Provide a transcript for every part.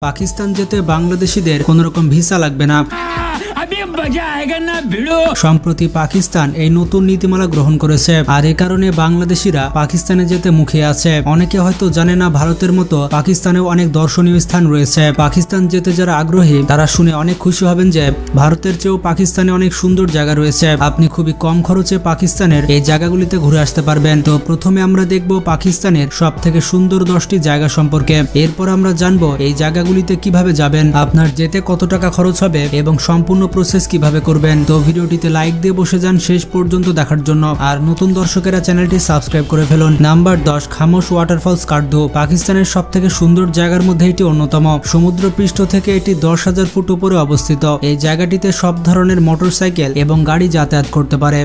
পাকিস্তান যেতে বাংলাদেশিদের কোনো রকম ভিসা লাগবে না। সম্প্রতি পাকিস্তান এই নতুন নীতিমালা গ্রহণ করেছে, আর এ কারণে বাংলাদেশিরা পাকিস্তানে যেতে মুখিয়ে আছে। অনেকে হয়তো জানে না ভারতের মতো পাকিস্তানেও অনেক দর্শনীয় স্থান রয়েছে। পাকিস্তান যেতে যারা আগ্রহী তারা শুনে অনেক খুশি হবেন যে ভারতের চেয়েও পাকিস্তানে অনেক সুন্দর জায়গা রয়েছে। আপনি খুবই কম খরচে পাকিস্তানের এই জায়গাগুলিতে ঘুরে আসতে পারবেন। তো প্রথমে আমরা দেখব পাকিস্তানের সব থেকে সুন্দর 10টি জায়গা সম্পর্কে। এরপর আমরা জানবো এই জায়গাগুলিতে কিভাবে যাবেন, আপনার যেতে কত টাকা খরচ হবে এবং সম্পূর্ণ প্রসেস কিভাবে করবেন। তো ভিডিওটিতে লাইক দিয়ে বসে যান শেষ পর্যন্ত দেখার জন্য, আর নতুন দর্শকেরা চ্যানেলটি সাবস্ক্রাইব করে ফেলুন। Number 10, Khamosh waterfall Skardu. পাকিস্তানের সব থেকে সুন্দর জায়গার মধ্যে এটি অন্যতম। সমুদ্র পৃষ্ঠ থেকে এটি 10,000 ফুট উপরে অবস্থিত। এই জায়গাটিতে সব ধরনের মোটরসাইকেল এবং গাড়ি যাতায়াত করতে পারে।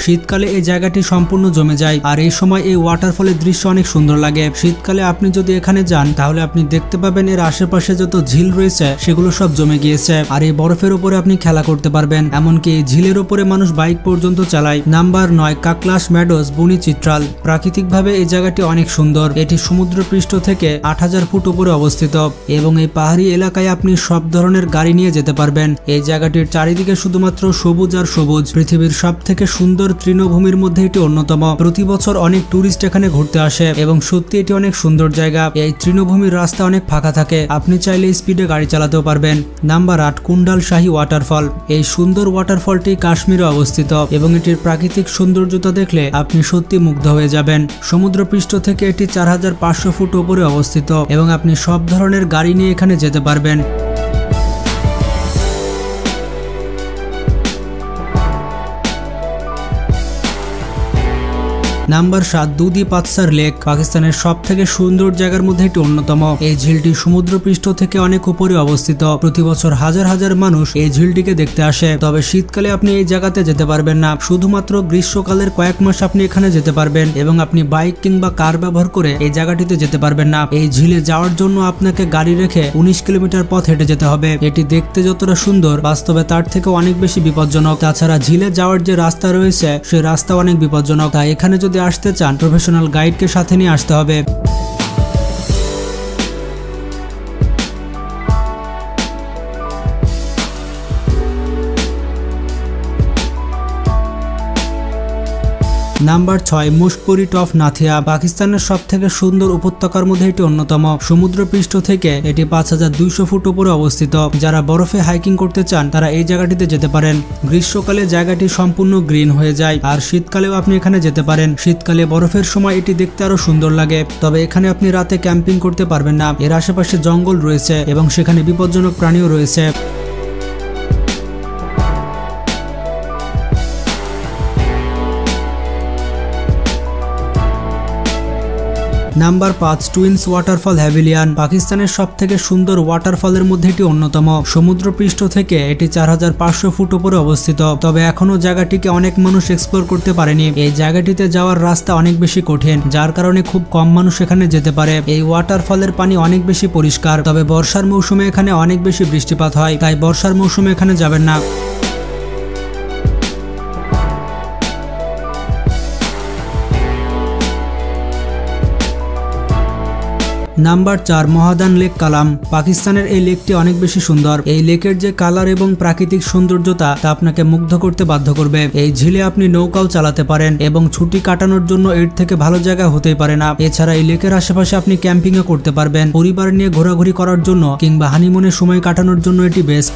শীতকালে এই জায়গাটি সম্পূর্ণ জমে যায়, আর এই সময় এই ওয়াটারফলের দৃশ্য অনেক সুন্দর লাগে। শীতকালে আপনি যদি এখানে যান তাহলে আপনি দেখতে পাবেন এর আশেপাশে যত ঝিল রয়েছে সেগুলো সব জমে গিয়েছে, আর এই বরফের উপরে আপনি খেলা করতে পারবেন। এমনকি এই ঝিলের উপরে মানুষ বাইক পর্যন্ত চালায়। নাম্বার 9, কাকলাশ মেডোজ বুনি চিত্রাল। প্রাকৃতিকভাবে এই জায়গাটি অনেক সুন্দর। এটি সমুদ্র পৃষ্ঠ থেকে 8,000 ফুট উপরে অবস্থিত এবং এই পাহাড়ি এলাকায় আপনি সব ধরনের গাড়ি নিয়ে যেতে পারবেন। এই জায়গাটির চারিদিকে শুধুমাত্র সবুজ আর সবুজ। পৃথিবীর সব থেকে সুন্দর তৃণভূমির মধ্যে এটি অন্যতম। প্রতি বছর অনেক টুরিস্ট এখানে ঘুরতে আসে এবং সত্যি এটি অনেক সুন্দর জায়গা। এই তৃণভূমির রাস্তা অনেক ফাঁকা থাকে, আপনি চাইলে স্পিডে গাড়ি চালাতেও পারবেন। নাম্বার 8, কুন্ডাল শাহী ওয়াটারফল। এই সুন্দর ওয়াটারফলটি কাশ্মীরে অবস্থিত এবং এটির প্রাকৃতিক সৌন্দর্যতা দেখলে আপনি সত্যি মুগ্ধ হয়ে যাবেন। সমুদ্রপৃষ্ঠ থেকে এটি 4,500 ফুট উপরে অবস্থিত এবং আপনি সব ধরনের গাড়ি নিয়ে এখানে যেতে পারবেন। Number 7, Dudipatsar lake. পাকিস্তানের সব থেকে সুন্দর জায়গার মধ্যে এটি অন্যতম। এই ঝিলটি সমুদ্র পৃষ্ঠ থেকে অনেক উপরে অবস্থিত। প্রতি বছর হাজার হাজার মানুষ এই ঝিলটিকে দেখতে আসে। তবে শীতকালে আপনি এই জায়গাতে যেতে পারবেন না, শুধুমাত্র গ্রীষ্মকালের কয়েক মাস আপনি এখানে যেতে পারবেন এবং আপনি বাইক কিংবা কার ব্যবহার করে এই জায়গাটিতে যেতে পারবেন না। এই ঝিলে যাওয়ার জন্য আপনাকে গাড়ি রেখে 19 কিলোমিটার পথ হেঁটে যেতে হবে। এটি দেখতে যতটা সুন্দর, বাস্তবে তার থেকে অনেক বেশি বিপজ্জনক। তাছাড়া ঝিলে যাওয়ার যে রাস্তা রয়েছে সেই রাস্তা অনেক বিপজ্জনক। তাই এখানে যদি আসতে চান প্রফেশনাল গাইডকে সাথে নিয়ে আসতে হবে। Number 6, Mushkpuri top Nathia. পাকিস্তানের সব থেকে সুন্দর উপত্যকার মধ্যে এটি অন্যতম। সমুদ্র পৃষ্ঠ থেকে এটি 5,200 ফুট উপরে অবস্থিত। যারা বরফে হাইকিং করতে চান তারা এই জায়গাটিতে যেতে পারেন। গ্রীষ্মকালে জায়গাটি সম্পূর্ণ গ্রিন হয়ে যায়, আর শীতকালেও আপনি এখানে যেতে পারেন। শীতকালে বরফের সময় এটি দেখতে আরো সুন্দর লাগে। তবে এখানে আপনি রাতে ক্যাম্পিং করতে পারবেন না, এর আশেপাশে জঙ্গল রয়েছে এবং সেখানে বিপজ্জনক প্রাণীও রয়েছে। Number 5, twins waterfall Havelian. পাকিস্তানের সব থেকে সুন্দর ওয়াটারফলের মধ্যে এটি অন্যতম। সমুদ্র পৃষ্ঠ থেকে এটি 4,500 ফুট উপরে অবস্থিত। তবে এখনো জায়গাটিকে অনেক মানুষ এক্সপ্লোর করতে পারেনি। এই জায়গাটিতে যাওয়ার রাস্তা অনেক বেশি কঠিন, যার কারণে খুব কম মানুষ এখানে যেতে পারে। এই ওয়াটারফলের পানি অনেক বেশি পরিষ্কার, তবে বর্ষার মৌসুমে এখানে অনেক বেশি বৃষ্টিপাত হয়, তাই বর্ষার মৌসুমে এখানে যাবেন না। নাম্বার 4, মহাদান লেক কালাম। পাকিস্তানের এই লেকটি অনেক বেশি সুন্দর। এই লেকের যে কালার এবং প্রাকৃতিক সৌন্দর্যতা তা আপনাকে মুগ্ধ করতে বাধ্য করবে। এই ঝিলে আপনি নৌকাও চালাতে পারেন এবং ছুটি কাটানোর জন্য এর থেকে ভালো জায়গা হতেই পারে না। এছাড়া এই লেকের আশেপাশে আপনি ক্যাম্পিংও করতে পারবেন। পরিবার নিয়ে ঘোরাঘুরি করার জন্য কিংবা হানিমুনের সময় কাটানোর জন্য এটি বেস্ট।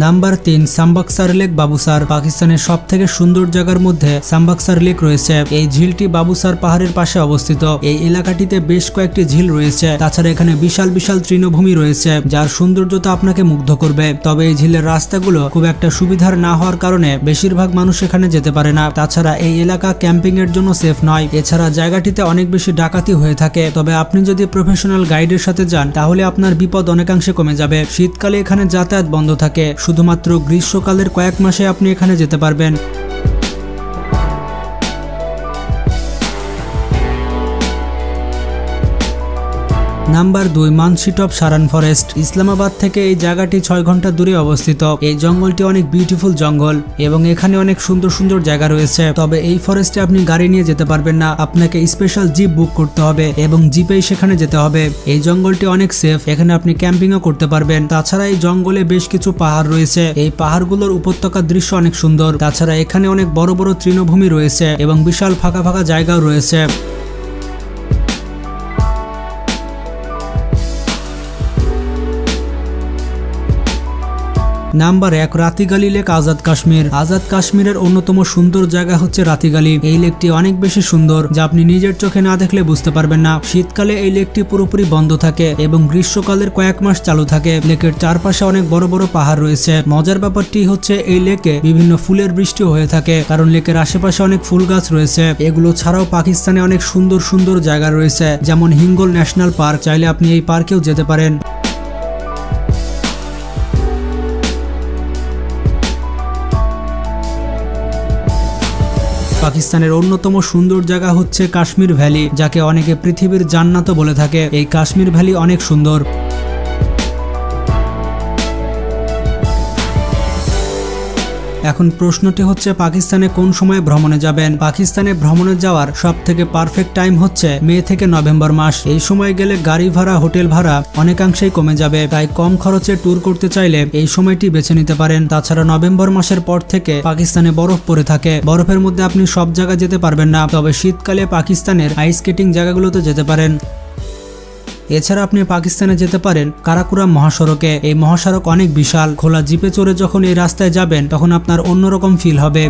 নাম্বার 3, সাম্বাকসার লেক বাবুসার। পাকিস্তানের সব থেকে সুন্দর জায়গার মধ্যে সাম্বাকসার লেক রয়েছে। এই ঝিলটি বাবুসার পাহাড়ের পাশে অবস্থিত। এই এলাকাটিতে বেশ কয়েকটি ঝিল রয়েছে। তাছাড়া এখানে বিশাল বিশাল তৃণভূমি রয়েছে যার সৌন্দর্যতা আপনাকে মুগ্ধ করবে। তবে এই ঝিলের রাস্তাগুলো খুব একটা সুবিধার না হওয়ার কারণে বেশিরভাগ মানুষ এখানে যেতে পারে না। তাছাড়া এই এলাকা ক্যাম্পিং এর জন্য সেফ নয়। এছাড়া জায়গাটিতে অনেক বেশি ডাকাতি হয়ে থাকে। তবে আপনি যদি প্রফেশনাল গাইডের সাথে যান তাহলে আপনার বিপদ অনেকাংশে কমে যাবে। শীতকালে এখানে যাতায়াত বন্ধ থাকে, শুধুমাত্র গ্রীষ্মকালের কয়েক মাসে আপনি এখানে যেতে পারবেন। নাম্বার 2, মানসিট অফ সারান ফরেস্ট। ইসলামাবাদ থেকে এই জায়গাটি 6 ঘন্টা দূরে অবস্থিত। এই জঙ্গলটি অনেক বিউটিফুল জঙ্গল এবং এখানে অনেক সুন্দর সুন্দর জায়গা রয়েছে। তবে এই ফরেস্টে আপনি গাড়ি নিয়ে যেতে পারবেন না, আপনাকে স্পেশাল জিপ বুক করতে হবে এবং জিপেই সেখানে যেতে হবে। এই জঙ্গলটি অনেক সেফ, এখানে আপনি ক্যাম্পিংও করতে পারবেন। তাছাড়া এই জঙ্গলে বেশ কিছু পাহাড় রয়েছে, এই পাহাড়গুলোর উপত্যকার দৃশ্য অনেক সুন্দর। তাছাড়া এখানে অনেক বড় বড় তৃণভূমি রয়েছে এবং বিশাল ফাঁকা ফাঁকা জায়গাও রয়েছে। Number 1, Ratti Gali lake, Azad Kashmir. আজাদ কাশ্মীরের অন্যতম সুন্দর জায়গা হচ্ছে রাতিগালি। এই লেকটি অনেক বেশি সুন্দর, যা আপনি নিজের চোখে না দেখলে বুঝতে পারবেন না। শীতকালে এই লেকটি পুরোপুরি বন্ধ থাকে এবং গ্রীষ্মকালের কয়েক মাস চালু থাকে। লেকের চারপাশে অনেক বড় বড় পাহাড় রয়েছে। মজার ব্যাপারটি হচ্ছে এই লেকে বিভিন্ন ফুলের বৃষ্টি হয়ে থাকে, কারণ লেকের আশেপাশে অনেক ফুল গাছ রয়েছে। এগুলো ছাড়াও পাকিস্তানে অনেক সুন্দর সুন্দর জায়গা রয়েছে, যেমন হিঙ্গল ন্যাশনাল পার্ক। চাইলে আপনি এই পার্কেও যেতে পারেন। পাকিস্তানের অন্যতম সুন্দর জায়গা হচ্ছে কাশ্মীর ভ্যালি, যাকে অনেকে পৃথিবীর জান্নাতও বলে থাকে। এই কাশ্মীর ভ্যালি অনেক সুন্দর। এখন প্রশ্নটি হচ্ছে পাকিস্তানে কোন সময় ভ্রমণে যাবেন। পাকিস্তানে ভ্রমণে যাওয়ার সব থেকে পারফেক্ট টাইম হচ্ছে মে থেকে নভেম্বর মাস। এই সময় গেলে গাড়ি ভাড়া, হোটেল ভাড়া অনেকাংশেই কমে যাবে, তাই কম খরচে ট্যুর করতে চাইলে এই সময়টি বেছে নিতে পারেন। তাছাড়া নভেম্বর মাসের পর থেকে পাকিস্তানে বরফ পড়ে থাকে। বরফের মধ্যে আপনি সব জায়গায় যেতে পারবেন না, তবে শীতকালে পাকিস্তানের আইস স্কেটিং জায়গাগুলোতে যেতে পারেন। এছাড়া আপনি পাকিস্তানে যেতে পারেন কারাকুরাম মহাসড়কে। এই মহাসড়ক অনেক বিশাল। খোলা জিপে চড়ে যখন এই রাস্তায় যাবেন তখন আপনার অন্যরকম ফিল হবে।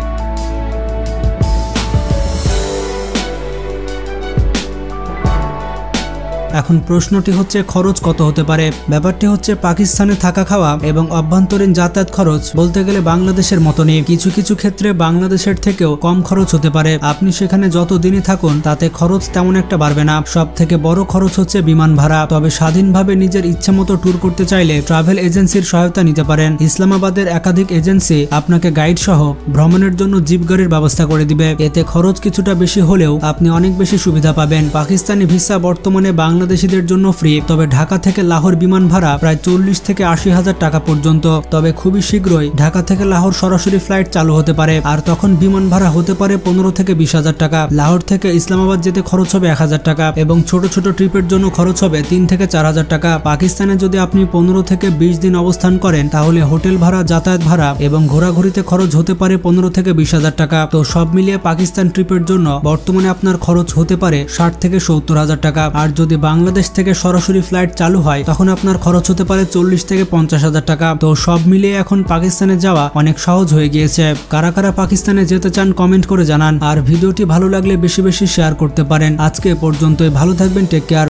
এখন প্রশ্নটি হচ্ছে খরচ কত হতে পারে। ব্যাপারটি হচ্ছে পাকিস্তানে থাকা খাওয়া এবং অভ্যন্তরীণ যাতায়াত খরচ বলতে গেলে বাংলাদেশের মতনই। কিছু কিছু ক্ষেত্রে বাংলাদেশের থেকেও কম খরচ হতে পারে। আপনি সেখানে যত দিনই থাকুন তাতে খরচ তেমন একটা বাড়বে না। সব থেকে বড় খরচ হচ্ছে বিমান ভাড়া। তবে স্বাধীনভাবে নিজের ইচ্ছা মতো ট্যুর করতে চাইলে ট্রাভেল এজেন্সির সহায়তা নিতে পারেন। ইসলামাবাদের একাধিক এজেন্সি আপনাকে গাইড সহ ভ্রমণের জন্য জিপ গাড়ির ব্যবস্থা করে দিবে। এতে খরচ কিছুটা বেশি হলেও আপনি অনেক বেশি সুবিধা পাবেন। পাকিস্তানি ভিসা বর্তমানে বাংলাদেশিদের জন্য ফ্রি, তবে ঢাকা থেকে লাহোর বিমান ভাড়া প্রায় 40 থেকে 80 হাজার টাকা পর্যন্ত। তবে খুবই শীঘ্রই ঢাকা থেকে লাহোর সরাসরি ফ্লাইট চালু হতে পারে, আর তখন বিমান ভাড়া হতে পারে 15 থেকে 20 হাজার টাকা। লাহোর থেকে ইসলামাবাদ যেতে খরচ হবে 1 হাজার টাকা এবং ছোট ছোট ট্রিপের জন্য খরচ হবে 3 থেকে 4 হাজার টাকা। পাকিস্তানে যদি আপনি 15 থেকে 20 দিন অবস্থান করেন তাহলে হোটেল ভাড়া, যাতায়াত ভাড়া এবং ঘোরাঘুরিতে খরচ হতে পারে 15 থেকে 20 হাজার টাকা। তো সব মিলিয়ে পাকিস্তান ট্রিপের জন্য বর্তমানে আপনার খরচ হতে পারে 60 থেকে 70 হাজার টাকা। আর যদি বাংলাদেশ থেকে সরাসরি ফ্লাইট চালু হয় তখন আপনার খরচ হতে পারে 40 থেকে 50 হাজার টাকা। তো সব মিলিয়ে এখন পাকিস্তানে যাওয়া অনেক সহজ হয়ে গিয়েছে। কারা কারা পাকিস্তানে যেতে চান কমেন্ট করে জানান, আর ভিডিওটি ভালো লাগলে বেশি বেশি শেয়ার করতে পারেন। আজকে পর্যন্তই, ভালো থাকবেন, টেক কেয়ার।